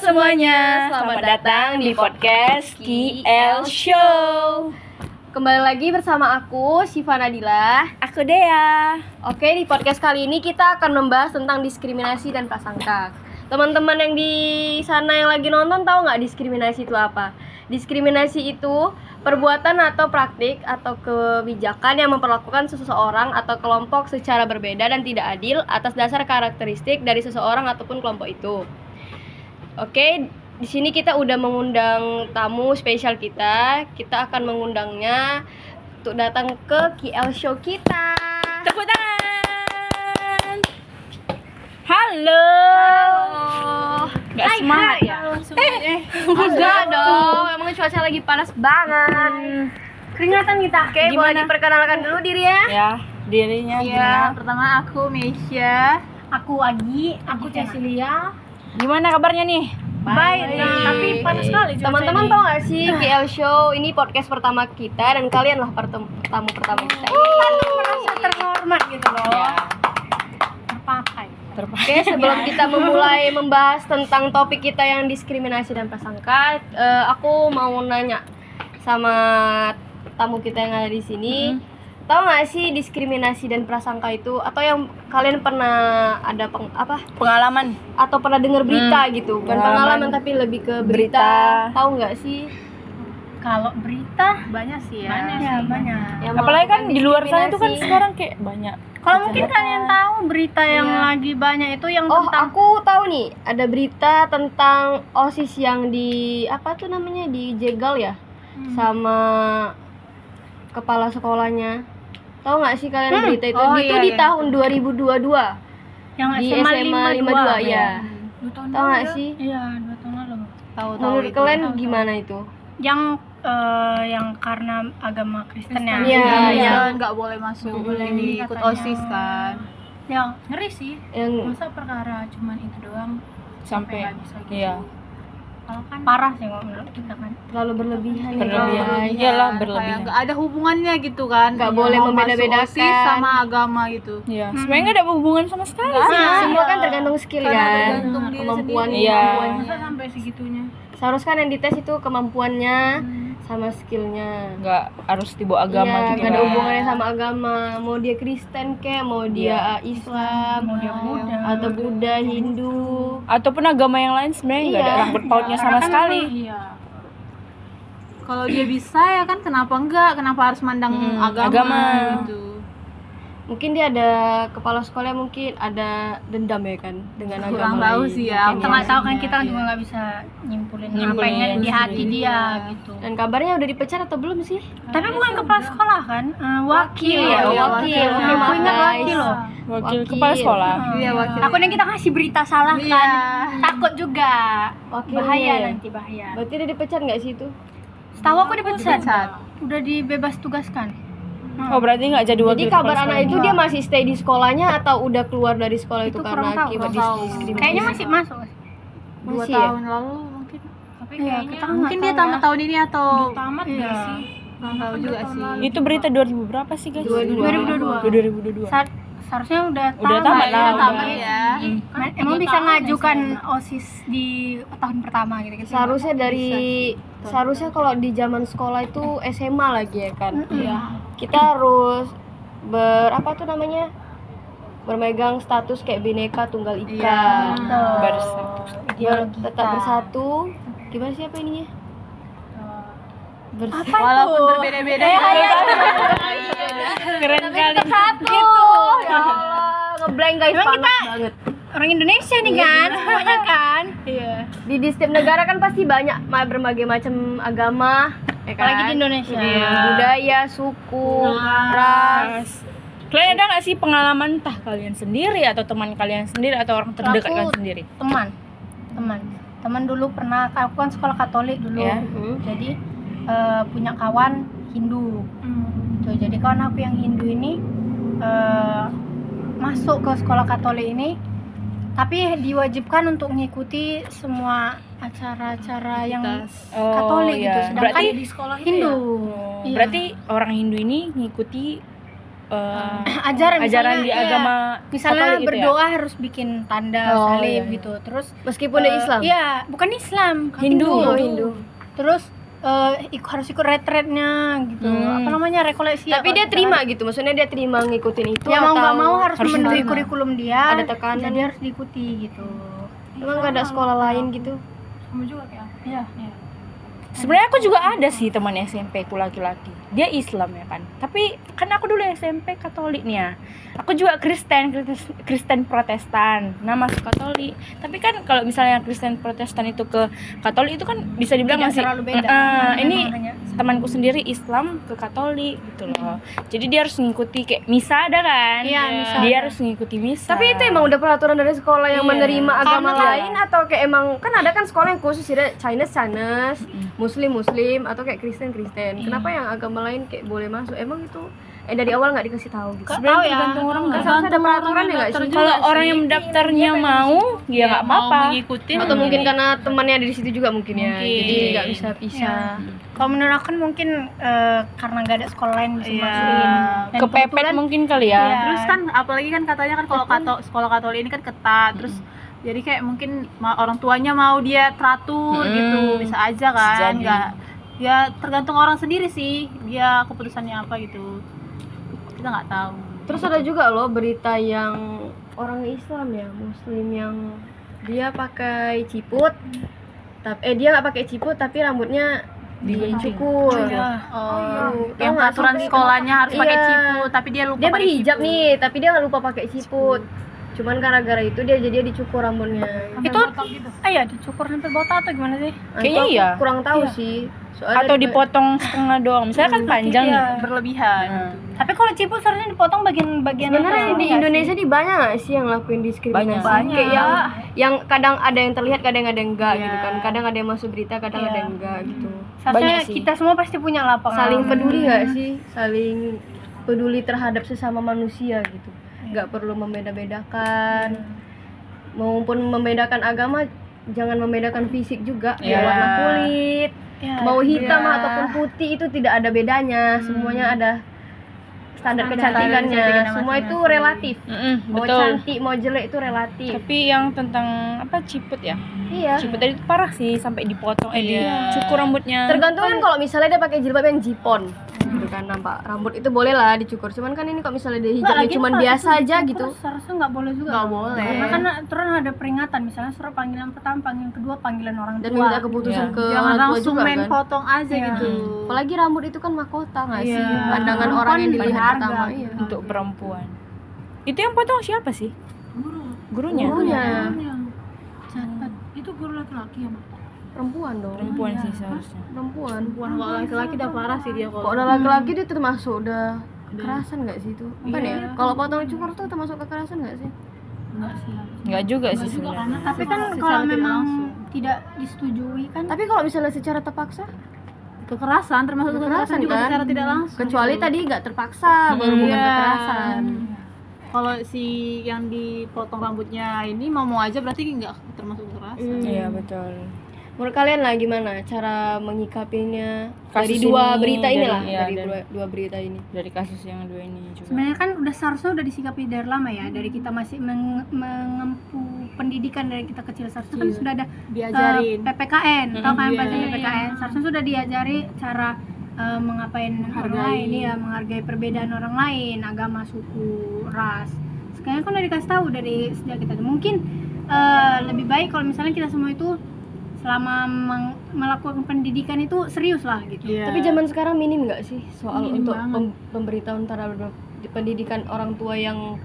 semuanya, selamat datang di podcast KL Show. Kembali lagi bersama aku, Syifa Nadila. Aku Dea. Oke, di podcast kali ini kita akan membahas tentang diskriminasi dan prasangka. Teman-teman yang di sana yang lagi nonton tahu nggak diskriminasi itu apa? Diskriminasi itu perbuatan atau praktik atau kebijakan yang memperlakukan seseorang atau kelompok secara berbeda dan tidak adil atas dasar karakteristik dari seseorang ataupun kelompok itu. Oke, di sini kita udah mengundang tamu spesial kita. Kita akan mengundangnya untuk datang ke KL Show kita. Tepuk tangan. Halo. Gak semangat ya? Enggak dong, emang cuaca lagi panas banget. Keringatan kita. Oke, boleh diperkenalkan dulu dirinya? Ya, dirinya gimana? Pertama aku Meisya, aku Agi, aku Cecilia. Gimana kabarnya nih? Baik, tapi panas sekali cuaca Teman-teman ini. tahu nggak sih KL Show ini podcast pertama kita dan kalian lah tamu pertama kita. Merasa terhormat gitu loh. Ya, Terpakai. Oke, sebelum kita memulai membahas tentang topik kita yang diskriminasi dan prasangka, aku mau nanya sama tamu kita yang ada di sini. Tahu nggak sih diskriminasi dan prasangka itu, atau yang kalian pernah ada pengalaman. atau pernah dengar berita gitu? Bukan Pengalaman. pengalaman tapi lebih ke Berita. berita. Tahu nggak sih? Kalau berita banyak sih ya. Banyak. Yang Apalagi kan melakukan di luar sana itu kan diskriminasi? sekarang kayak banyak. Kalau mungkin kalian tahu berita yang Iya. lagi banyak itu yang Oh, tentang aku tahu nih, ada berita tentang OSIS yang di apa tuh namanya, dijegal ya sama kepala sekolahnya. Tahu nggak sih kalian berita itu? Oh, Itu iya, di iya. tahun 2022 yang di SMA SMA 52 ya. Tahu nggak sih? Iya, 2 tahun lalu. Menurut kalian gimana itu? Yang karena agama Kristen ya. Iya. nggak boleh masuk, boleh ikut katanya. OSIS kan. Yang ngeri sih. Yang Masa perkara cuman itu doang Sampai nggak bisa gitu. iya, Kalau kan parah sih kalau menurut kita kan. terlalu berlebihan. ya, berlebihan. guys. Iyalah, Kayak berlebihan. nggak ada hubungannya gitu kan. Nggak Yang boleh mau masuk membeda-bedakan. OSIS sama agama gitu. Iya, sebenarnya nggak ada hubungan sama sekali Nggak sih. ada. Semua kan tergantung skill Karena kan, tergantung diri kemampuan. sendiri. Iya. Masa sampai segitunya? Seharusnya kan yang dites itu kemampuannya sama skillnya. Nggak harus dibawa agama Iya, gitu nggak ada kan. hubungannya sama agama. Mau dia Kristen kek, mau dia Islam, Mau dia Buddha. atau Buddha, Hindu. Ataupun agama yang lain sebenarnya nggak ada Iya. rangkut pautnya sama Karena kan sekali. Iya. Kalau dia bisa ya kan kenapa enggak? Kenapa harus mandang agama agama. gitu? Mungkin dia ada kepala sekolah, mungkin ada dendam ya kan dengan Kurang agama tahu lain. sih ya. Mungkin Kita nggak tahu kan, Iya, kita iya. juga nggak bisa nyimpulin apa Nyimpulin yang di hati sendiri. dia Iya. gitu. Dan kabarnya udah dipecat atau belum sih? Tapi bukan kepala sekolah kan, wakil ya, Iya, wakil. wakil. Aku ingat Guys. wakil loh. Wakil Wakil. kepala sekolah. Iya, wakil. Aku yang kita kasih berita salah Iya. kan, takut juga. Wakilnya. Bahaya nanti bahaya. Berarti dia dipecat nggak sih itu? Setahu aku dipecat. Dipecat. Udah dibebas tugaskan. Oh, berarti nggak jadi wakil Jadi kabar kepala anak sekolah. itu dia masih stay di sekolahnya atau udah keluar dari sekolah itu, Itu karena kurang tahu, akibat kurang tahu. diskriminasi? Kayaknya masih masuk. 2 Masih ya? tahun lalu mungkin. Tapi Iya, kayaknya kita Mungkin dia tamat tahun ini atau tamat nggak sih? kurang tahu juga sih. Itu berita 2000 berapa sih, guys? 2022. 2022. Seharusnya udah tamat lah, Ya, udah. tamat ya. Emang bisa ngajukan OSIS di tahun pertama gitu. Seharusnya kalau di zaman sekolah itu SMA lagi ya kan. Iya. Kita harus bermegang status kayak Bhinneka Tunggal Ika. Bersatu. Tetap bersatu. Gimana sih apa ininya? Walaupun berbeda-beda. Keren kali. Satu. Ya Allah, ngeblank guys, Emang panas banget. Orang Indonesia nih kan, semuanya kan. Iya. Di setiap negara kan pasti banyak berbagai macam agama, ya kan? Apalagi di Indonesia. Budaya, suku, ras. Kalian ada nggak sih pengalaman entah kalian sendiri atau teman kalian sendiri atau orang terdekat Aku- kalian sendiri? Teman dulu pernah, aku kan sekolah Katolik dulu. Ya. Jadi punya kawan Hindu. Tuh, jadi kawan aku yang Hindu ini masuk ke sekolah Katolik ini, tapi diwajibkan untuk mengikuti semua acara-acara yang Katolik gitu. Sedangkan berarti di sekolah Hindu. Iya. berarti orang Hindu ini ngikuti ajaran ajaran misalnya, di agama misalnya Katolik gitu ya? berdoa harus bikin tanda Oh, salib iya. gitu. Terus Meskipun dia Islam. Iya, bukan Islam, Hindu. Oh, Hindu. Terus harus ikut retretnya gitu. Apa namanya? Rekoleksi. Tapi dia terima gitu. Maksudnya dia terima ngikutin itu Ya mau atau nggak mau harus memenuhi terima. kurikulum dia. Ada tekanan. Jadi harus diikuti gitu. emang nggak ada sekolah lain gitu? Sama juga kayak aku. Iya. Sebenarnya aku juga ada sih teman SMP ku laki-laki. Dia Islam ya kan. Tapi kan aku dulu SMP Katolik nih ya. Aku juga Kristen Protestan. Nah, masuk Katolik. Tapi kan kalau misalnya Kristen Protestan itu ke Katolik itu kan bisa dibilang Tidak masih terlalu beda. ini Memang hanya- temanku sendiri Islam ke Katolik gitu loh. Jadi dia harus mengikuti kayak misa ada kan? Iya, misa Dia ada. harus mengikuti misa. Tapi itu emang udah peraturan dari sekolah yang Iya. menerima agama Karena- lain atau kayak emang kan ada kan sekolah yang khusus ada Chinese, Muslim atau kayak Kristen. Kenapa yang agama lain kayak boleh masuk? Emang itu dari awal nggak dikasih tahu gitu? sebenarnya tahu ya. tergantung orang Kan nggak? harus ada peraturan ya nggak sih? Kalau orang yang mendaftarnya mau, ya nggak mau apa-apa. mengikutin Atau mungkin karena temannya ada di situ juga mungkin ya, Mungkin. jadi nggak bisa pisah. Kalau menurut aku mungkin karena nggak ada sekolah lain bisa Iya. masukin. Dan Kepepet kebetulan- mungkin kali ya. Iya. Terus kan apalagi kan katanya kan kalau sekolah Katolik ini kan ketat, terus jadi kayak mungkin orang tuanya mau dia teratur gitu, bisa aja kan, Jadi. nggak ya tergantung orang sendiri sih dia keputusannya apa gitu, kita nggak tahu. Terus ada juga loh berita yang orang Islam ya, Muslim yang dia pakai ciput, tapi dia nggak pakai ciput tapi rambutnya dicukur. Oh, Tahu yang nggak, peraturan sampai- sekolahnya harus pakai Iya. ciput, tapi dia lupa Dia pakai berhijab ciput. nih, tapi dia nggak lupa pakai ciput. Cuman gara-gara itu dia jadi dicukur rambutnya. itu ya dicukur sampai botak atau gimana sih? Nah, Kayaknya itu aku iya. kurang tahu sih. Soalnya Atau di- dipotong setengah doang. Misalnya kan panjang nih. Iya. Berlebihan. Nah. Tapi kalau ciput seharusnya dipotong bagian-bagian Sebenarnya atas di nggak Indonesia di banyak nggak sih yang lakuin diskriminasi? Banyak. Kayak yang kadang ada yang terlihat, kadang ada yang enggak Iya. gitu kan. Kadang ada yang masuk berita, kadang Iya. ada yang enggak gitu. Seharusnya Banyak sih. kita semua pasti punya lah pengalaman. Saling peduli nggak sih? Saling peduli terhadap sesama manusia gitu. Nggak perlu membeda-bedakan. Maupun membedakan agama, jangan membedakan fisik juga. Iya. Warna kulit, Ya, mau hitam Iya. ataupun putih itu tidak ada bedanya. Semuanya ada standar kecantikannya. kecantikannya Semua itu masing-masing. relatif. Mau Betul. cantik, mau jelek itu relatif. Tapi yang tentang apa ciput ya? Iya. Ciput tadi itu parah sih sampai dipotong dicukur rambutnya. Tergantung kan kalau misalnya dia pakai jilbab yang jipon, gitu kan nampak rambut itu boleh lah dicukur. Cuman kan ini kalau misalnya dia Nggak, hijabnya lagian cuman kalau biasa itu aja dicukur gitu. Seharusnya nggak boleh juga. Nggak boleh. Karena kan aturan ada peringatan, misalnya surat panggilan pertama, panggilan kedua, panggilan orang tua. Dan minta keputusan Iya. ke Jangan orang tua langsung juga main kan. potong aja Iya. gitu. Apalagi rambut itu kan mahkota nggak sih? Iya. Pandangan orang yang dilihat Berharga. pertama. Iya. Untuk perempuan. Itu yang potong siapa sih? Gurunya. Gurunya Catat. Itu guru laki-laki ya, Mak? perempuan dong. Perempuan sih seharusnya. Perempuan. Kalau laki-laki udah parah sih dia Kok kalau. udah laki-laki dia termasuk udah kekerasan nggak sih itu? Bukan ya? Kalau potong cukur tuh termasuk kekerasan nggak sih? Enggak sih. Enggak juga sih sebenarnya. Tapi kan Secara kalau tidak memang langsung. tidak disetujui kan. Tapi kalau misalnya secara terpaksa, Kekerasan termasuk kekerasan juga kan? secara tidak langsung. Kecuali tadi nggak terpaksa, baru bukan Iya. kekerasan. Kalau si yang dipotong rambutnya ini mau aja berarti nggak termasuk kekerasan. Iya, betul. Menurut kalian lah gimana cara menyikapinya Kasus dari dua ini, berita ini dari- lah, iya, dari dari- dua berita ini. Dari kasus yang dua ini juga. Sebenarnya kan udah seharusnya udah disikapi dari lama ya, dari kita masih mengempu pendidikan dari kita kecil, seharusnya kan sudah ada Diajarin. PPKN, tahu kan Iya. bahasanya PPKN, seharusnya sudah diajari cara mengapain orang lain, ya menghargai perbedaan orang lain, agama, suku, ras. Sekarang kan udah dikasih tahu dari sejak kita. Mungkin lebih baik kalau misalnya kita semua itu selama melakukan pendidikan itu serius lah gitu. Iya. Tapi zaman sekarang minim nggak sih soal Minim untuk banget. pemberitahuan terhadap pendidikan orang tua yang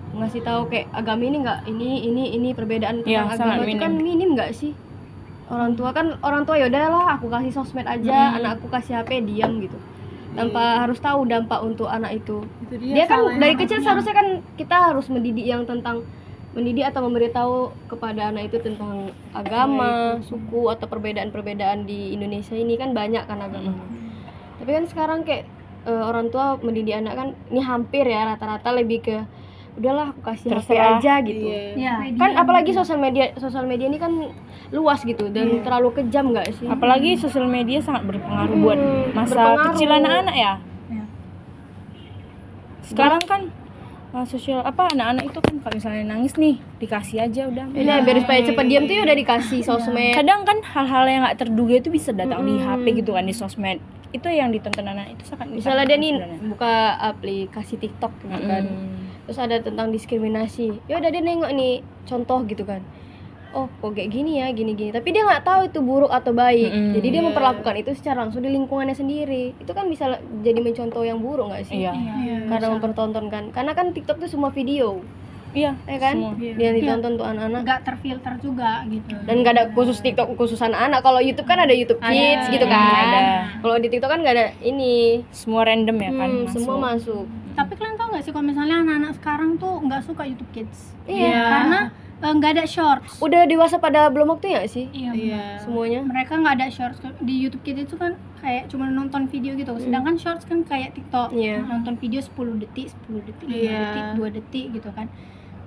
ngasih tahu kayak agama ini nggak ini perbedaan Iya, tentang sangat agama itu kan minim nggak sih? Orang tua ya udahlah aku kasih sosmed aja, anak aku kasih HP diam gitu. Tanpa harus tahu dampak untuk anak itu. Itu Dia kan salahnya. dari kecil seharusnya kan kita harus mendidik atau memberitahu kepada anak itu tentang agama, suku atau perbedaan-perbedaan di Indonesia ini kan banyak kan agamanya. Tapi kan sekarang kayak orang tua mendidik anak kan ini hampir ya rata-rata lebih ke udahlah aku kasih HP Terserah. aja gitu. Ya, Kan apalagi sosial media ini kan luas gitu dan terlalu kejam nggak sih? Apalagi sosial media sangat berpengaruh buat masa berpengaruh. kecil anak-anak ya. Sekarang kan sosial anak-anak itu kan kalau misalnya nangis nih dikasih aja udah. Ini biar supaya cepet diam tuh ya udah dikasih sosmed. Kadang kan hal-hal yang nggak terduga itu bisa datang di HP gitu kan, di sosmed. Itu yang ditonton anak itu sangat Misalnya dia nih sebenarnya. buka aplikasi TikTok gitu kan. Terus ada tentang diskriminasi. Ya udah dia nengok nih contoh gitu kan. Oh, kok kayak gini ya, gini-gini. Tapi dia nggak tahu itu buruk atau baik. Jadi dia memperlakukan itu secara langsung di lingkungannya sendiri. Itu kan bisa jadi mencontoh yang buruk nggak sih? Iya. Karena mempertontonkan. Karena kan TikTok tuh semua video, Iya, ya kan? semua. Yang ditonton tuh anak-anak. nggak terfilter juga gitu. Dan nggak ada khusus TikTok khusus anak-anak. Kalau YouTube kan ada YouTube Kids gitu kan. Ada. Kalau di TikTok kan nggak ada ini. Semua random ya kan. Semua masuk. Tapi kalian tau nggak sih kalau misalnya anak-anak sekarang tuh nggak suka YouTube Kids? Iya. Karena nggak ada shorts. Udah dewasa pada belum waktunya nggak sih? Iya. Semuanya. Mereka nggak ada shorts di YouTube Kids itu kan kayak cuma nonton video gitu. Sedangkan shorts kan kayak TikTok. Iya. Nonton video 10 detik, 10 detik, 5 Iya. detik, 2 detik gitu kan.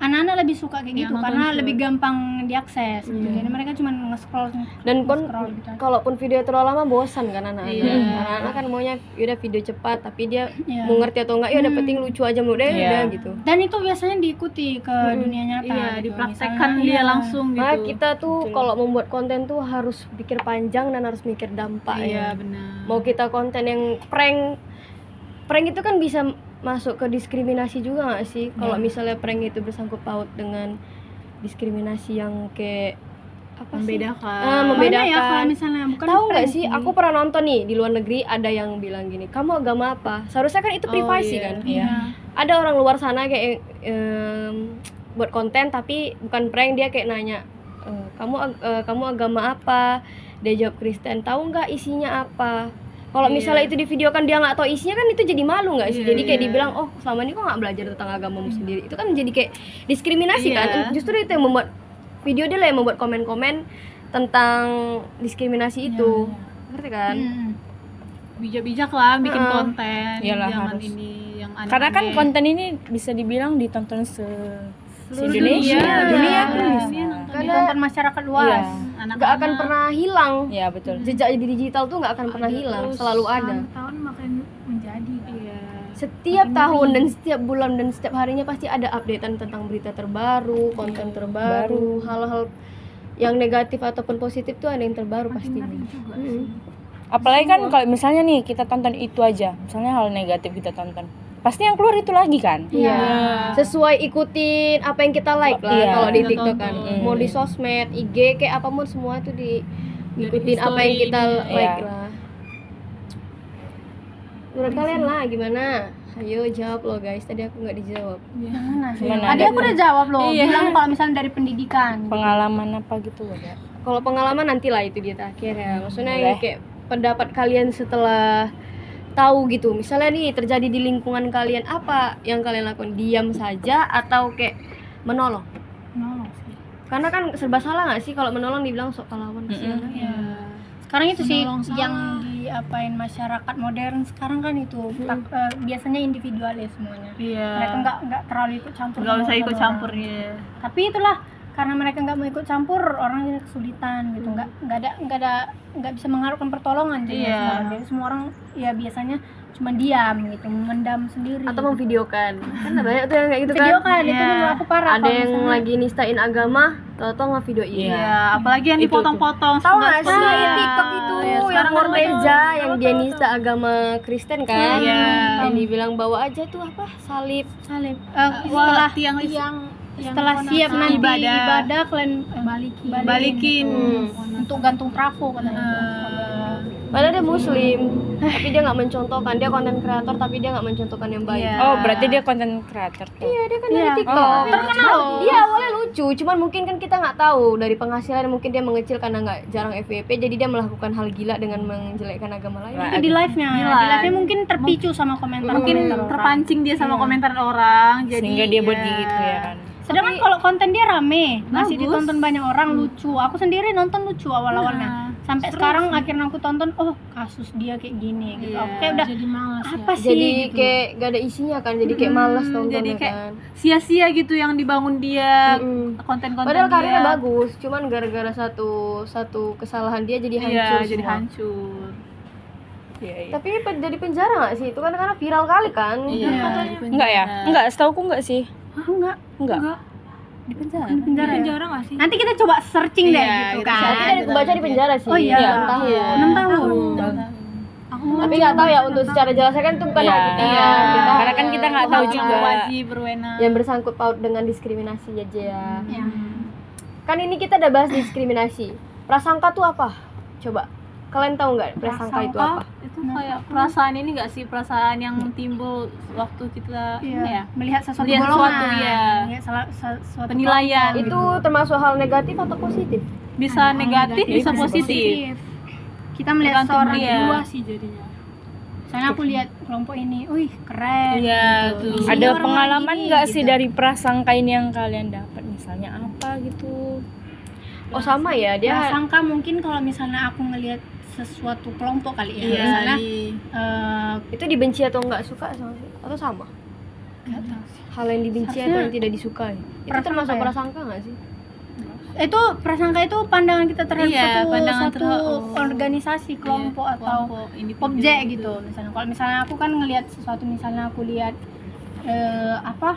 Anak-anak lebih suka kayak Iya, gitu nonton karena short. lebih gampang diakses gitu. Jadi mereka cuma nge-scroll Dan pun nge-scroll gitu. kalaupun video terlalu lama bosan kan anak-anak. Iya. Anak-anak kan maunya udah video cepat tapi dia Iya. mau ngerti atau enggak ya udah penting lucu aja menurut dia Iya. udah gitu. Dan itu biasanya diikuti ke dunia nyata. Iya, gitu. dipraktekkan Misalnya, dia iya. langsung gitu. Makanya kita tuh kalau membuat konten tuh harus pikir panjang dan harus mikir dampak Iya, ya. benar. Mau kita konten yang prank itu kan bisa masuk ke diskriminasi juga nggak sih? Kalau misalnya prank itu bersangkut paut dengan diskriminasi yang kayak apa sih? Membedakan. Banyak Membedakan. ya kalau misalnya bukan Tahu nggak prank sih? Aku pernah nonton nih di luar negeri ada yang bilang gini, kamu agama apa? Seharusnya kan itu privasi iya. kan. Iya. Ada orang luar sana kayak buat konten tapi bukan prank, dia kayak nanya, kamu agama apa? Dia jawab Kristen. Tahu nggak isinya apa? Kalau misalnya itu di video kan dia nggak tahu isinya kan itu jadi malu nggak sih? Iya, Jadi kayak iya. dibilang, oh selama ini kok nggak belajar tentang agamamu sendiri? Itu kan jadi kayak diskriminasi Iya. kan? Justru itu yang membuat video dia lah yang membuat komen-komen tentang diskriminasi itu, ngerti kan? Bijak-bijak lah bikin konten. Iyalah, Jangan harus. ini yang aneh. Karena kan konten ini bisa dibilang ditonton Seluruh Indonesia, dunia kan bisa. Karena ditonton masyarakat luas. anak nggak akan pernah hilang. Iya, betul. Jejak di digital tuh nggak akan pernah hilang, selalu ada. Tahun makin menjadi. Iya. Setiap tahun dan setiap bulan dan setiap harinya pasti ada updatean tentang berita terbaru, konten terbaru, hal-hal yang negatif ataupun positif tuh ada yang terbaru pastinya. Apalagi kan kalau misalnya nih kita tonton itu aja, misalnya hal negatif kita tonton, pasti yang keluar itu lagi kan. Iya. Sesuai ikutin apa yang kita like lah Iya. kalau di Kita TikTok kan. tonton. Mau di sosmed, IG kayak apapun semua itu diikutin Dari apa yang kita story-nya. like Iya. lah. Menurut kalian lah gimana? Ayo jawab loh guys, tadi aku nggak dijawab. Mana sih? Mana Tadi ada aku udah jawab loh. Iya. Bilang kalau misalnya dari pendidikan. Pengalaman apa gitu ada. Kalau pengalaman nantilah itu dia terakhir ya. Maksudnya Boleh. yang kayak pendapat kalian setelah tahu gitu. Misalnya nih terjadi di lingkungan kalian, apa yang kalian lakukan? Diam saja atau kayak menolong? Nolong sih. Karena kan serba salah nggak sih kalau menolong dibilang sok pahlawan kesian. Iya. Sekarang itu sih Menolong salah. yang diapain masyarakat modern sekarang kan itu biasanya individualis semuanya. Iya. Mereka nggak terlalu ikut campur. Nggak sama usah ikut orang. campur ya. Tapi itulah karena mereka nggak mau ikut campur, orang jadi kesulitan gitu. Nggak bisa mengharapkan pertolongan jadi Iya. sekarang. Jadi semua orang ya biasanya cuma diam gitu, memendam sendiri. Atau memvideokan. Kan ada banyak tuh yang kayak gitu video kan. kan itu Iya. menurut aku parah. Ada kalau yang misalnya- lagi nistain agama, tau-tau ngevideoin. Iya, apalagi yang Itu dipotong-potong. Tahu nggak sih setengah-setengah. yang TikTok itu Iya, yang sekarang kan Morteza yang dia nista agama Kristen kan? Iya. Yang dibilang bawa aja tuh apa? Salib. salib Wah, setelah tiang setelah siap nanti ibadah kalian balikin balikin. untuk gantung trafo katanya. Padahal dia muslim, tapi dia nggak mencontohkan. Dia konten kreator tapi dia nggak mencontohkan yang baik. Iya. Oh, berarti dia konten creator tuh. Iya, dia kan dari TikTok. Terkenal loh. Dia awalnya lucu, cuman mungkin kan kita nggak tahu dari penghasilan mungkin dia mengecil karena nggak jarang FYP, jadi dia melakukan hal gila dengan menjelekkan agama lain. Itu di live-nya. Di live-nya mungkin terpicu sama komentar. Mungkin terpancing dia sama komentar orang, jadi Sehingga dia buat ya. gitu ya kan. Sedangkan kalau konten dia rame, masih Bagus. ditonton banyak orang, lucu. Aku sendiri nonton lucu awal-awalnya. Sampai sekarang akhirnya aku tonton, oh kasus dia kayak gini gitu. Aku kayak udah jadi malas apa sih Jadi gitu. kayak gak ada isinya kan, jadi kayak malas tontonnya jadi kayak kan. sia-sia gitu yang dibangun dia, konten-konten Padahal dia. karirnya bagus, cuman gara-gara satu kesalahan dia jadi hancur Iya, semua. jadi hancur. Iya. Tapi jadi penjara nggak sih? Itu kan karena viral kali kan. Iya. Enggak ya? Enggak, setauku enggak sih. Hah, enggak. Di penjara. Di penjara. Di Ya? Nggak sih? Nanti kita coba searching deh Iya, gitu kita kan. Tapi kan aku baca di penjara sih. Oh iya. 6 tahun. Iya. 6 tahun. Tapi nggak tahu ya untuk secara jelasnya kan itu bukan Iya. hak kita. Iya. Kita Karena kan kita nggak tahu hak juga. Wajib berwenang. yang bersangkut paut dengan diskriminasi aja ya. Ya. Kan ini kita udah bahas diskriminasi. Prasangka tuh apa? Coba. Kalian tahu nggak prasangka itu apa? Itu kayak perasaan ini nggak sih, perasaan yang timbul waktu kita Iya. apa ya? Melihat sesuatu Melihat golongan. sesuatu, iya. Melihat suatu Penilaian. kelompok. Itu termasuk hal negatif atau positif? Bisa Ada negatif, negatif, bisa bisa positif. Kita melihat Tergantung seorang dia. dua sih jadinya. Soalnya aku lihat kelompok ini, wih keren. Iya, gitu. tuh. Isinya Ada orang pengalaman gini, nggak gitu. sih dari prasangka ini yang kalian dapat? Misalnya apa gitu? Oh sama ya, dia Prasangka mungkin kalau misalnya aku ngelihat sesuatu kelompok kali ya. Iya, Misalnya itu dibenci atau nggak suka sama atau sama? nggak tahu sih. Hal yang dibenci Harusnya atau yang tidak disukai. Itu prasangka termasuk ya? prasangka nggak sih? Itu prasangka itu pandangan kita terhadap Iya, pandangan satu terhadap- organisasi, kelompok Iya, atau kelompok, individu objek gitu. Misalnya kalau misalnya aku kan ngelihat sesuatu, misalnya aku lihat apa?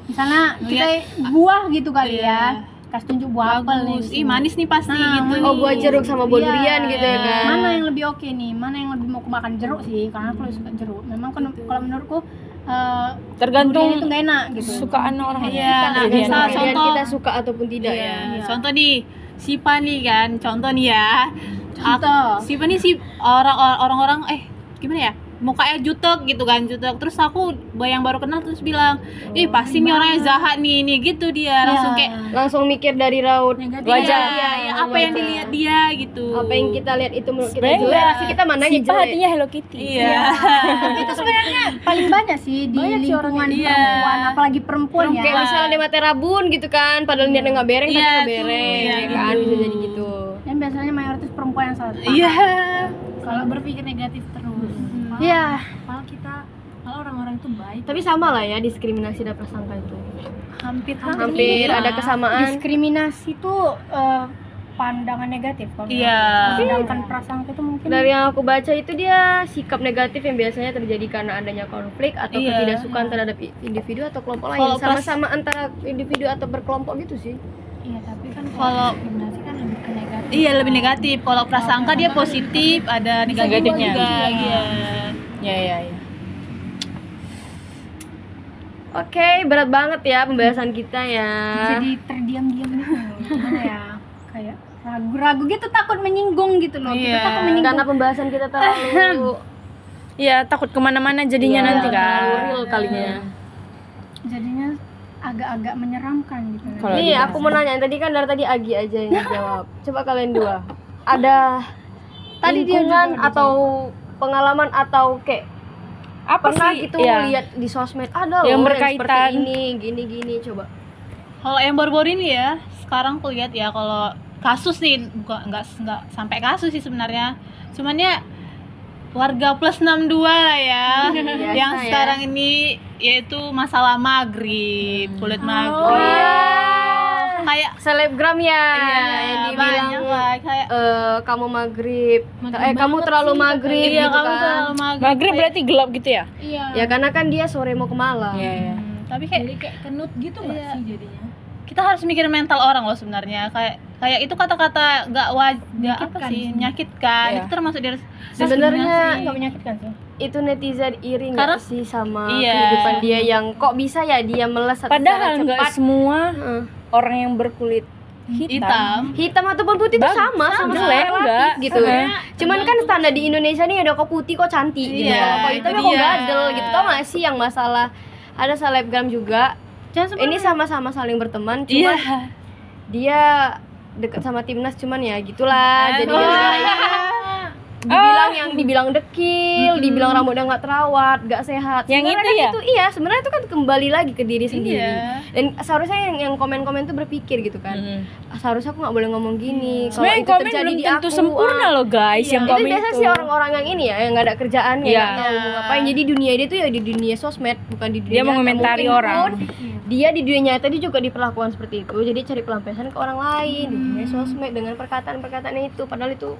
Misalnya kita buah gitu kali Iya. ya. Kasih tunjuk buah apel nih. Bagus. di Ih, sini. manis nih pasti Nah, gitu. manis. Oh, buah jeruk sama buah Iya. durian gitu ya kan. Mana yang lebih oke nih? Mana yang lebih mau aku makan? Jeruk sih, karena aku lebih suka jeruk. Memang kalau menurutku Tergantung durian itu nggak enak gitu. sukaan orang. Iya, Nah, nah, Jadi misal enak. pilihan contoh. kita suka ataupun tidak Iya. ya. Contoh nih, Sipa nih kan, contoh nih ya. Contoh. Sipa nih si orang-orang gimana ya? Mukanya jutek gitu kan, jutek. Terus aku yang baru kenal terus bilang, "Ih, pasti nih orangnya jahat nih." Gitu dia. Langsung kayak Langsung mikir dari raut Wajah. Iya, iya, apa yang dilihat dia gitu. apa yang kita lihat itu menurut kita Sebenarnya jelek, pasti kita mandangnya Sipa jelek. hatinya Hello Kitty. Iya. Tapi itu sebenarnya paling banyak sih di Banyak sih lingkungan orangnya. Iya. perempuan, apalagi perempuan ya. Kayak misalnya dia mata rabun gitu kan, padahal niatnya nggak bereng tapi Iya, nggak tuh, bereng, iya, ya kan gitu. bisa jadi gitu. Dan biasanya mayoritas perempuan yang salah. Iya. Kalau berpikir negatif terus. Iya. Kalau orang-orang itu baik, Tapi sama lah ya diskriminasi dan prasangka itu. Iya. Hampir ada kesamaan. Diskriminasi itu pandangan negatif kalau Iya. sedangkan prasangka itu mungkin Dari yang aku baca itu dia sikap negatif yang biasanya terjadi karena adanya konflik atau Iya. ketidaksukaan terhadap individu atau kelompok lain. Kalau Sama-sama antara individu atau berkelompok gitu sih. iya tapi kan Kalau diskriminasi kan lebih ke negatif. iya lebih negatif. Kalau prasangka dia positif, ada negatifnya Negatifnya. juga. Iya. Iya. Oke, berat banget ya pembahasan kita ya. jadi terdiam-diam gitu. Gimana ya? Kayak ragu-ragu gitu, takut menyinggung gitu loh. Kita Iya. takut menyinggung. Karena pembahasan kita terlalu Iya, takut kemana-mana jadinya Iya, nanti terlalu kan. real kalinya. Jadinya agak-agak menyeramkan gitu. Kalau Nih, aku mau nanya, tadi kan dari tadi Agi aja yang jawab. Coba kalian dua. Ada Tadi dia lingkungan juga atau pengalaman atau kayak Apa pernah sih? gitu Iya. lihat di sosmed ada Yang loh berkaitan. seperti ini, gini-gini coba. Kalau yang baru-baru ini ya, sekarang aku lihat ya kalau kasus nih bukan nggak sampai kasus sih sebenarnya. Cuman ya warga plus 62 lah ya. Biasa yang ya. sekarang ini yaitu masalah maghrib, kulit maghrib. Oh iya. Kayak Selebgram ya iya, yang dibilang banyak lah kayak kamu maghrib, kamu terlalu maghrib iya gitu kamu kan. terlalu maghrib. Maghrib berarti gelap gitu ya? Iya. Ya karena kan dia sore mau ke malam. Iya. Tapi kayak Jadi kayak kenut gitu nggak Iya. sih jadinya? kita harus mikir mental orang loh sebenarnya. Kayak itu kata-kata nggak apa sih menyakitkan. Iya. Itu termasuk dari Sebenarnya Nggak menyakitkan sih. itu netizen iri Karena- nggak sih sama Iya. kehidupan dia yang kok bisa ya dia melesat Padahal secara nggak cepat. semua Heeh. orang yang berkulit hitam. Hitam ataupun putih itu Bagus, sama jelek, relatif enggak. gitu. Cuman kan standar di Indonesia nih ada kok putih kok cantik gitu. Iya, Kok hitam itu kok dia. gadel gitu. Tau gak sih yang masalah ada selebgram juga. Ini sama-sama saling berteman cuma Iya. dia deket sama timnas cuman ya gitulah. Jadi Wah. gara-gara dibilang dekil, dibilang rambutnya nggak terawat, nggak sehat. Yang Sebenarnya itu kan ya? itu iya, sebenarnya itu kan kembali lagi ke diri sendiri. Iya. Dan seharusnya yang komen-komen tuh berpikir gitu kan. Seharusnya aku nggak boleh ngomong gini. Kalau Sebenarnya itu komen terjadi belum di tentu aku, sempurna loh guys yang itu komen biasa itu. sih orang-orang yang ini ya, yang nggak ada kerjaan ya, Iya. nggak tahu mau ngapain. Jadi dunia dia tuh ya di dunia sosmed, bukan di dunia Dia nyata. mengomentari Mungkin orang. pun dia di dunia nyata dia juga diperlakukan seperti itu. Jadi cari pelampiasan ke orang lain di dunia sosmed dengan perkataan-perkataannya itu. Padahal itu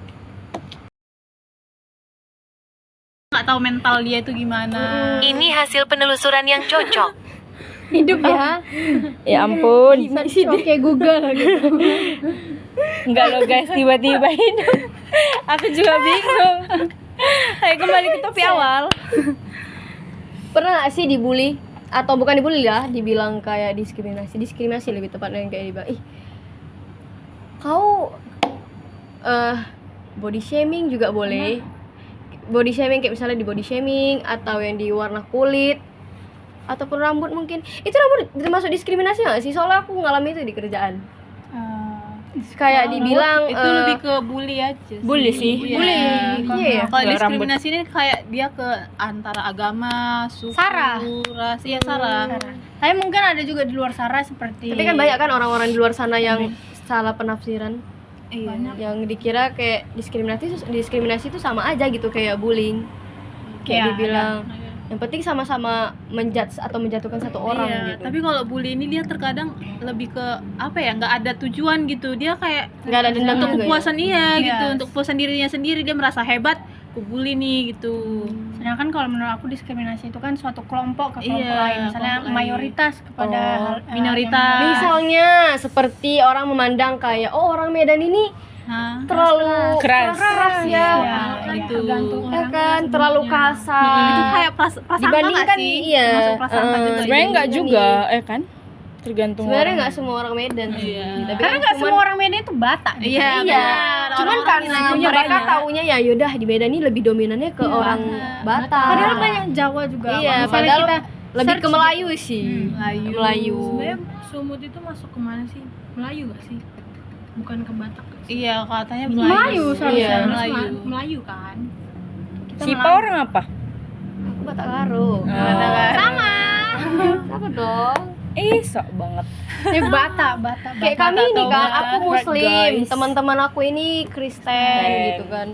nggak tahu mental dia itu gimana. Ini hasil penelusuran yang cocok. Hidup ya. Ya ampun. Oke Google gitu. Enggak loh guys, tiba-tiba hidup. Aku juga bingung. Ayo kembali ke topik awal. Pernah gak sih dibully? Atau bukan dibully ya, dibilang kayak diskriminasi lebih tepatnya, yang kayak dibilang, ih kau body shaming juga boleh. Body shaming kayak misalnya di body shaming, atau yang di warna kulit, ataupun rambut mungkin. Itu rambut termasuk diskriminasi gak sih? Soalnya aku ngalamin itu di kerjaan. Kayak dibilang itu lebih ke bully aja sih. Bully sih. Iya. Bully. Iya. Kalau Rambut. diskriminasi ini kayak dia ke antara agama, suku, Sara. ras, ya Sara. Tapi mungkin ada juga di luar Sara seperti Tapi kan banyak kan orang-orang di luar sana yang salah penafsiran, Iya. yang dikira kayak diskriminasi itu sama aja gitu kayak bullying. Kayak Iya, dibilang yang penting sama-sama menjudge atau menjatuhkan satu orang Iya, gitu. tapi kalau bully ini dia terkadang lebih ke apa ya, nggak ada tujuan gitu. Dia kayak Nggak ada dendam untuk juga ya? kepuasan Iya. gitu, untuk kepuasan dirinya sendiri, dia merasa hebat, aku bully nih gitu. sedangkan kalau menurut aku diskriminasi itu kan suatu kelompok ke kelompok Iya, lain, misalnya kelompok lain. mayoritas kepada minoritas. Misalnya seperti orang memandang kayak orang Medan ini Nah, terlalu Keras. ya. Iya, gitu. tergantung Ya orang kan, terlalu kasar. Itu kayak prasangka Dibandingkan nggak sih? iya. Termasuk prasangka juga. Sebenarnya enggak Iya. juga, kan? Tergantung Sebenarnya orang. nggak semua orang Medan sih. Iya. Tapi karena kan nggak cuman- semua orang Medan itu Batak gitu. Iya, Iya. benar. Cuman Orang-orang karena punya mereka banyak. taunya ya yaudah di Medan ini lebih dominannya ke orang Batak. Padahal banyak Jawa juga. Iya, Kalau misalnya padahal kita lebih ke search Melayu sih. Melayu. Sebenarnya sumut itu masuk ke mana sih? Melayu gak sih? Bukan ke Batak. Iya, katanya Melayu seharusnya. Iya. Melayu. Melayu kan? Sipa orang apa? Aku Batak Karo. Sama. Apa dong? Sok banget. Batak. Kayak kami ini kan, aku Muslim, guys. teman-teman aku ini Kristen gitu kan.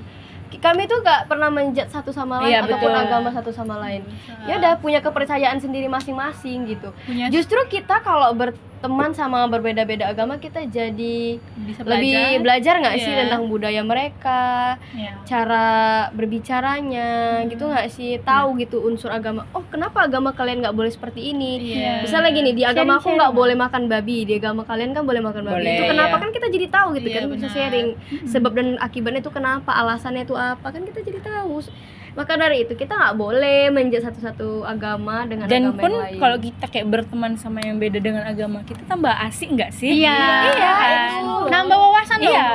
Kami tuh gak pernah menjudge satu sama lain Iya, ataupun betul. agama satu sama lain. Ya udah punya kepercayaan sendiri masing-masing gitu. Punya Justru kita kalau berteman sama berbeda-beda agama, kita jadi bisa lebih belajar nggak sih Iya. tentang budaya mereka, Iya. cara berbicaranya gitu nggak sih, tahu gitu unsur agama. Oh kenapa agama kalian nggak boleh seperti ini? Iya. Misalnya gini, di agama aku Sharing-sharing. nggak boleh makan babi, di agama kalian kan boleh makan babi. Boleh, Itu kenapa iya. kan kita jadi tahu gitu Iya, kan, bisa benar. sharing sebab dan akibatnya itu kenapa, alasannya itu apa, kan kita jadi tahu. Maka dari itu kita nggak boleh menjudge satu-satu agama dengan Dan agama pun yang lain. kalau kita kayak berteman sama yang beda dengan agama, kita tambah asik enggak sih? Iya. Iya, kan? itu. Nambah wawasan dong. Iya.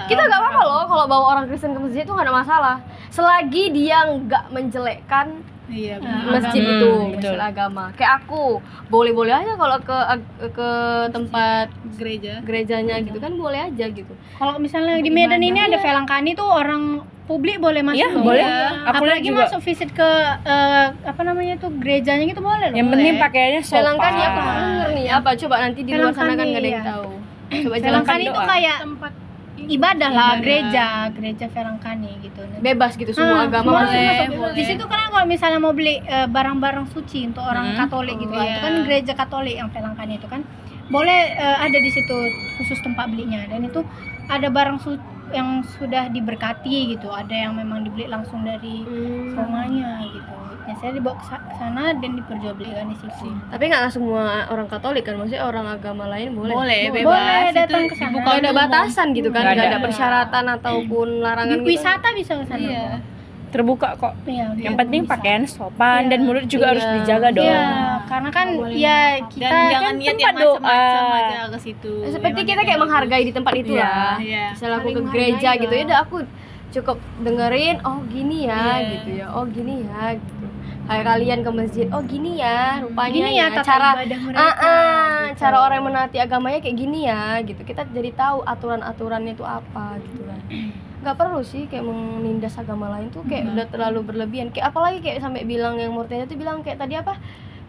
Kita nggak apa-apa loh kalau bawa orang Kristen ke masjid itu nggak ada masalah, selagi dia nggak menjelekkan Iya, masjid agama. itu, Betul. misalnya agama. Kayak aku boleh-boleh aja kalau ke tempat gereja. gerejanya gitu kan, boleh aja gitu. Kalau misalnya di Medan ini ada Velangkani tuh orang publik boleh masuk. Iya, loh. boleh. Iya. Aku lihat Apalagi juga. masuk visit ke apa namanya tuh gerejanya gitu boleh loh. Yang penting pakaiannya sopan. Velangkani aku mau denger nih apa, coba nanti di luar sana kan Velangkani, nggak ada yang iya. tahu. Coba jelaskan. Velangkani itu doa. kayak Tempat ibadah lah, gereja Velangkani gitu. Bebas gitu, semua agama semua masuk. masuk. Di situ kan kalau misalnya mau beli barang-barang suci untuk orang Katolik gitu, iya. itu kan gereja Katolik yang Velangkani itu kan boleh ada di situ khusus tempat belinya, dan itu ada barang yang sudah diberkati gitu, ada yang memang dibeli langsung dari rumahnya gitu. Biasanya dibawa ke sana dan diperjualbelikan di situ. Tapi nggak semua orang Katolik kan, maksudnya orang agama lain boleh. Boleh, Boleh bebas. datang Itu ke sana. dibuka Nggak ada untuk umum. batasan gitu kan, Nggak nggak ada. ada persyaratan ataupun larangan gitu. Wisata bisa ke sana. Iya. kok. Terbuka kok. Iya, Yang bisa. penting pakaian sopan Iya. dan mulut juga harus Iya. dijaga dong. Iya, karena kan ya kita Dan jangan kan niat yang tempat doa. macam-macam aja ke situ. Seperti Memang kita kayak yang menghargai di tempat itu Iya. lah. Iya. Misalnya aku ke Saling gereja menghargai gitu, lah. ya udah aku cukup dengerin, oh gini ya Iya. gitu ya, oh gini ya gitu. Kayak kalian ke masjid, oh gini ya rupanya gini ya tata cara ibadah mereka. Gitu. cara orang yang menaati agamanya kayak gini ya gitu. Kita jadi tahu aturan-aturannya itu apa gitu kan. Nggak perlu sih kayak menindas agama lain tuh kayak udah terlalu berlebihan. Kayak apalagi kayak sampai bilang yang Murteza tuh bilang kayak tadi apa?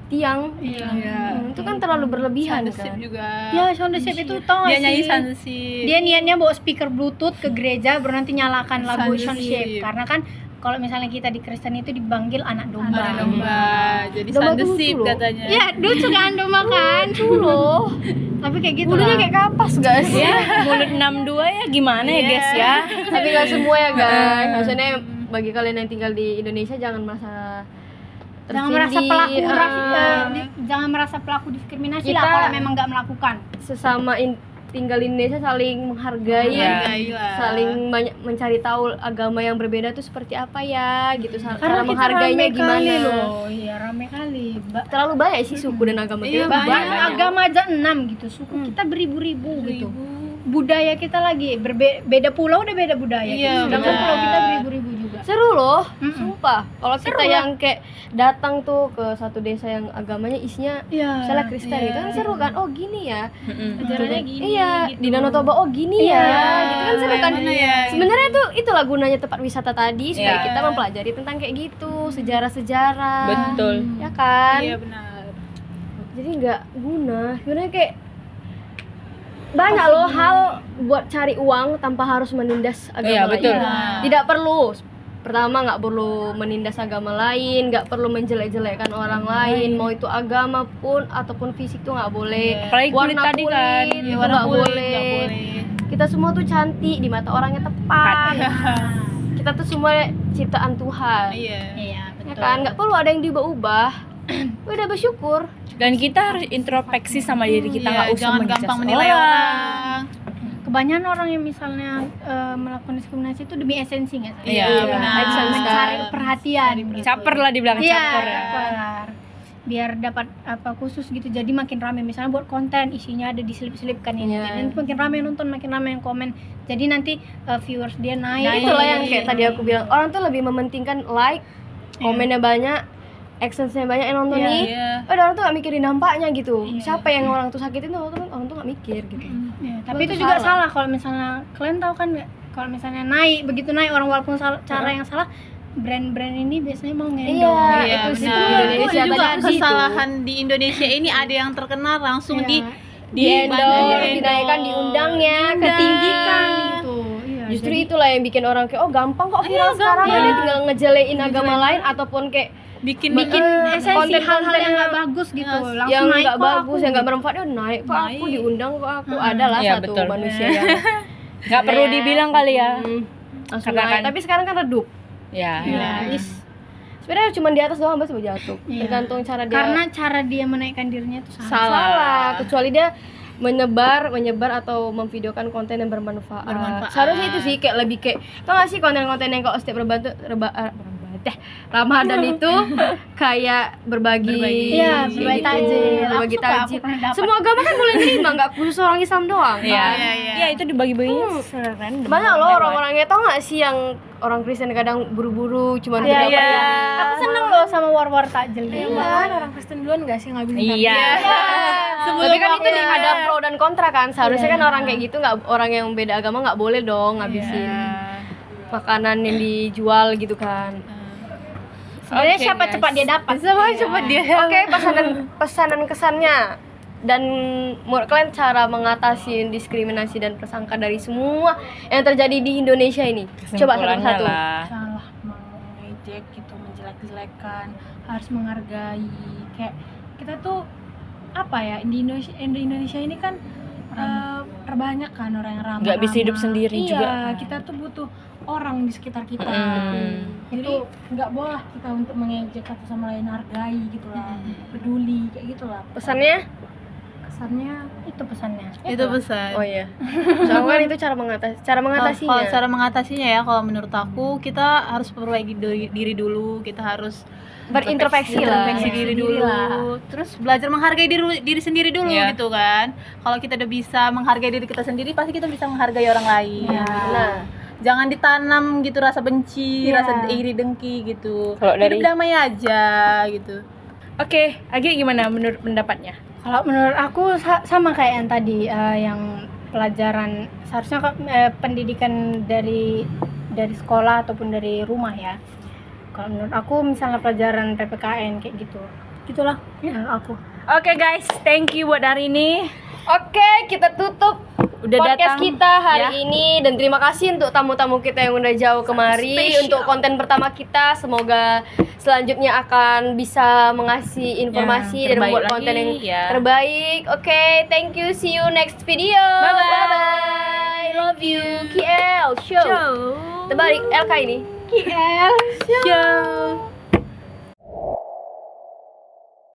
Tiang. Iya. Itu kan terlalu berlebihan Sandesip kan. juga. Ya, sound the shape itu tau Dia gak nyanyi sih? Sandesip. Dia niatnya bawa speaker bluetooth ke gereja baru nanti nyalakan lagu Sound sound shape. shape. Karena kan kalau misalnya kita di Kristen itu dipanggil anak domba. Ada domba. Jadi Domba tuh Sandesip lucu loh. katanya. Ya, lucu kan domba kan? Loh, Tapi kayak gitu bulunya lah. kayak kapas gak sih? Ya, mulut 62 ya gimana ya guys ya. Tapi gak semua ya guys. Maksudnya bagi kalian yang tinggal di Indonesia jangan merasa Jangan merasa pelaku tersindir. jangan merasa pelaku diskriminasi Kita- lah kalau memang nggak melakukan. Sesama tinggal di Indonesia saling menghargai, Hargailah. saling banyak mencari tahu agama yang berbeda tuh seperti apa ya gitu. Cara Karena kita menghargainya rame gimana. kali loh. Iya, rame kali. Terlalu banyak sih suku dan agama Iya, kita. Banyak banyak. agama aja 6 gitu. Suku kita beribu-ribu gitu. Budaya kita lagi beda pulau udah beda budaya. Iya, Sedangkan benar. pulau kita beribu-ribu juga. Seru loh, Mm-mm. sumpah. Kalau kita Seru yang kayak datang tuh ke satu desa yang agamanya isinya Iya. misalnya Kristen gitu kan seru kan. Oh gini ya. Ajarannya gini. Iya, gitu. di Danau Toba oh gini ya. Gitu kan seru kan. Gimana ya? Sebenarnya itulah gunanya tempat wisata tadi supaya Iya. kita mempelajari tentang kayak gitu, sejarah-sejarah. Betul. Ya kan? Iya benar. Jadi nggak guna. Sebenarnya kayak banyak loh hal buat cari uang tanpa harus menindas agama Iya, lain. betul. Tidak perlu. Pertama nggak perlu menindas agama lain, nggak perlu menjelek-jelekkan orang lain, mau itu agama pun ataupun fisik tuh nggak boleh. Apalagi kulit Warna tadi kulit kan. itu Iya, warna nggak kulit boleh. nggak boleh. Kita semua tuh cantik di mata orang yang tepat. Kita tuh semua ciptaan Tuhan. Iya. Iya, Ya kan, nggak perlu ada yang diubah-ubah. Udah bersyukur. Dan kita harus introspeksi sama diri kita, Iya, nggak usah jangan menjudge gampang menilai orang. Kebanyakan orang yang misalnya melakukan diskriminasi itu demi esensi nggak sih? Iya, benar. Mencari perhatian. gitu. Caper lah dibilang Iya, caper ya. caper. Biar dapat apa khusus gitu. Jadi makin rame misalnya buat konten isinya ada diselip-selipkan ini. Iya. Jadi nanti makin rame yang nonton, makin rame yang komen. Jadi nanti viewers dia naik. Nah, itulah yang kayak tadi aku bilang, orang tuh lebih mementingkan like, komennya banyak, AdSense-nya banyak yang nonton Iya. nih. Iya. Ada orang tuh gak mikirin dampaknya gitu. Iya. Siapa yang orang tuh sakitin tuh orang tuh gak mikir gitu. Ya, tapi Itu itu juga salah. salah kalau misalnya kalian tahu kan nggak? Kalau misalnya naik begitu naik orang walaupun cara yang salah, brand-brand ini biasanya mau ngendong. Iya, Iya, itu sih benar. tuh Indonesia Itu juga banyak di situ. kesalahan di Indonesia ini ada yang terkenal langsung Iya. Di endorse, di-endorse. dinaikkan, diundangnya, ketinggikan Gitu. Iya, Justru jadi- itulah yang bikin orang kayak oh gampang kok viral sekarang gampang. dia tinggal ngejelein agama lain ataupun kayak bikin bikin esensi konten-konten hal-hal yang nggak bagus gitu. Langsung yang naik nggak kok bagus, aku. yang nggak bermanfaat, ya naik kok aku Naik. diundang kok aku adalah Iya, satu betul. manusia yang Nggak perlu dibilang kali ya. langsung Karena naik. kan- Tapi sekarang kan redup. Ya. Iya. Sebenarnya cuma di atas doang baru jatuh. Iya. Tergantung cara dia. Karena cara dia menaikkan dirinya itu salah. salah. Kecuali dia menyebar atau memvideokan konten yang bermanfaat. Seharusnya itu sih kayak lebih kayak tau gak sih konten-konten yang kalau setiap Ramadan itu kayak berbagi, Iya, kayak berbagi gitu, takjil. berbagi Aku suka, aku takjil. pernah dapat. Semua agama kan boleh nerima, nggak khusus orang Islam doang. Iya. kan? Iya, itu dibagi-baginya serandom. Banyak loh orang-orangnya tau gak sih yang orang Kristen kadang buru-buru cuma Iya, video iya. Aku seneng loh sama war-war takjil Iya. gitu. Kan orang Kristen duluan gak sih ngambilin Iya. Tapi kan itu ada pro dan kontra kan. Seharusnya kan orang kayak gitu nggak, orang yang beda agama nggak boleh dong ngabisin makanan yang dijual gitu kan. Sebenarnya Oke, siapa guys. cepat dia dapat. Cepat dia. Oke, pesanan kesannya dan menurut kalian cara mengatasi diskriminasi dan prasangka dari semua yang terjadi di Indonesia ini. Coba Kesimpulannya satu-satu. lah. salah mengejek gitu, menjelek-jelekan, harus menghargai. Kayak kita tuh apa ya, di Indonesia ini kan terbanyak kan orang yang ramah. Nggak bisa hidup sendiri iya, juga. kita tuh butuh orang di sekitar kita. Mm. Jadi nggak boleh kita untuk mengejek satu sama lain, hargai gitu lah, peduli kayak gitulah. Pesannya? Kesannya Itu pesannya. itu pesan. Oh iya. Soalnya kan itu cara mengatasinya. Kalau cara mengatasinya ya, kalau menurut aku kita harus perbaiki diri dulu, kita harus Berintrospeksi lah. introspeksi diri dulu, terus belajar menghargai diri sendiri dulu Iya. gitu kan. Kalau kita udah bisa menghargai diri kita sendiri, pasti kita bisa menghargai orang lain. Nah, Jangan ditanam gitu rasa benci, Iya. rasa iri dengki gitu. Kalau dari- Hidup damai aja gitu. Oke, Agi gimana menurut pendapatnya? Kalau menurut aku sama kayak yang tadi yang pelajaran seharusnya pendidikan dari sekolah ataupun dari rumah ya. Kalau menurut aku misalnya pelajaran PPKN kayak gitu. Gitulah menurut aku. Oke guys, thank you buat hari ini. oke, kita tutup Udah podcast datang kita hari ya. ini dan terima kasih untuk tamu-tamu kita yang udah jauh kemari Spesial. untuk konten pertama kita. Semoga selanjutnya akan bisa mengasih informasi dan terbaik membuat lagi, konten yang ya. terbaik. Oke, thank you. See you next video. Bye-bye. Bye-bye. Love you. KL show. Terbalik LK ini. IL. Ciao.